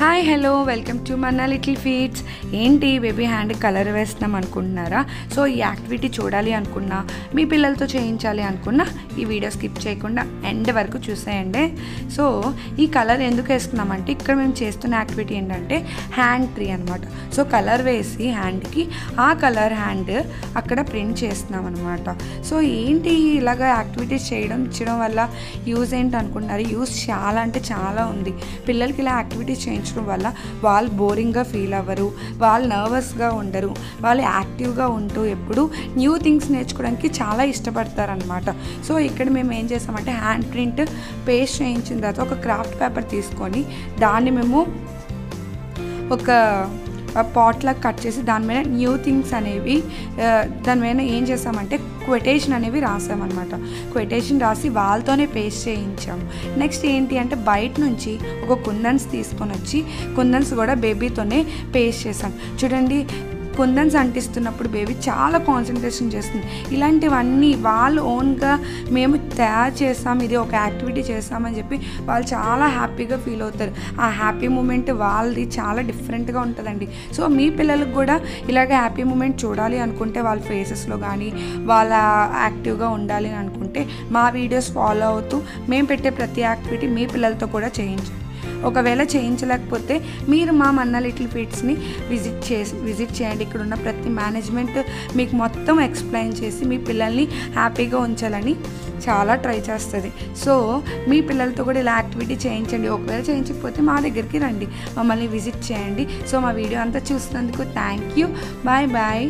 Hi hello welcome to Manna little feets. ఏంటి baby hand colour వేస్తున్నాం అనుకుంటున్నారా? So ఈ యాక్టివిటీ చూడాలి అనుకున్నా, మీ పిల్లలతో చేయించాలి అనుకున్నా ఈ వీడియో స్కిప్ చేయకుండా ఎండ్ వరకు చూసేయండి. సో ఈ కలర్ ఎందుకు వేస్తున్నామంటే ఇక్కడ మేము చేస్తున్న యాక్టివిటీ ఏంటంటే హ్యాండ్ ట్రీ అనమాట. సో కలర్ వేసి హ్యాండ్కి ఆ కలర్ హ్యాండ్ అక్కడ ప్రింట్ చేస్తున్నాం అనమాట. సో ఏంటి ఇలాగ యాక్టివిటీస్ ఇచ్చడం వల్ల యూజ్ ఏంటి అనుకుంటున్నారు? యూజ్ చాలా అంటే చాలా ఉంది. పిల్లలకి ఇలా యాక్టివిటీస్ చేయించడం వల్ల వాళ్ళు బోరింగ్గా ఫీల్ అవ్వరు, వాళ్ళు నర్వస్గా ఉండరు, వాళ్ళు యాక్టివ్గా ఉంటూ ఎప్పుడు న్యూ థింగ్స్ నేర్చుకోవడానికి చాలా ఇష్టపడతారనమాట. సో ఇక్కడ మేము ఏం చేసామంటే హ్యాండ్ ప్రింట్ పేస్ట్ చేయించిన తర్వాత ఒక క్రాఫ్ట్ పేపర్ తీసుకొని దాన్ని మేము ఒక పాట్లా కట్ చేసి దాని మీద న్యూ థింగ్స్ అనేవి దాని మీద ఏం చేసామంటే క్వెటేషన్ అనేవి రాసామన్నమాట. క్వెటేషన్ రాసి వాళ్ళతోనే పేస్ట్ చేయించాము. నెక్స్ట్ ఏంటి అంటే బయట నుంచి ఒక కుందన్స్ తీసుకొని వచ్చి కుందన్స్ కూడా బేబీతోనే పేస్ట్ చేసాం. చూడండి, కుందన్స్ అంటిస్తున్నప్పుడు బేబీ చాలా కాన్సన్ట్రేషన్ చేస్తుంది. ఇలాంటివన్నీ వాళ్ళు ఓన్గా మేము తయారు చేస్తాం, ఇది ఒక యాక్టివిటీ చేస్తామని చెప్పి వాళ్ళు చాలా హ్యాపీగా ఫీల్ అవుతారు. ఆ హ్యాపీ మూమెంట్ వాళ్ళది చాలా డిఫరెంట్గా ఉంటుందండి. సో మీ పిల్లలకు కూడా ఇలాగ హ్యాపీ మూమెంట్ చూడాలి అనుకుంటే వాళ్ళ ఫేసెస్లో కానీ వాళ్ళ యాక్టివ్గా ఉండాలి అని అనుకుంటే మా వీడియోస్ ఫాలో అవుతూ మేము పెట్టే ప్రతి యాక్టివిటీ మీ పిల్లలతో కూడా చేయించండి. ఒకవేళ చేయించలేకపోతే మీరు మా మన్నా లిటిల్ ఫీట్స్ని విజిట్ చేయండి. ఇక్కడ ఉన్న ప్రతి మేనేజ్మెంట్ మీకు మొత్తం ఎక్స్ప్లెయిన్ చేసి మీ పిల్లల్ని హ్యాపీగా ఉంచాలని చాలా ట్రై చేస్తుంది. సో మీ పిల్లలతో కూడా ఇలా యాక్టివిటీ చేయించండి. ఒకవేళ చేయించకపోతే మా దగ్గరికి రండి, మమ్మల్ని విజిట్ చేయండి. సో మా వీడియో అంతా చూసినందుకు థ్యాంక్ యూ. Bye bye.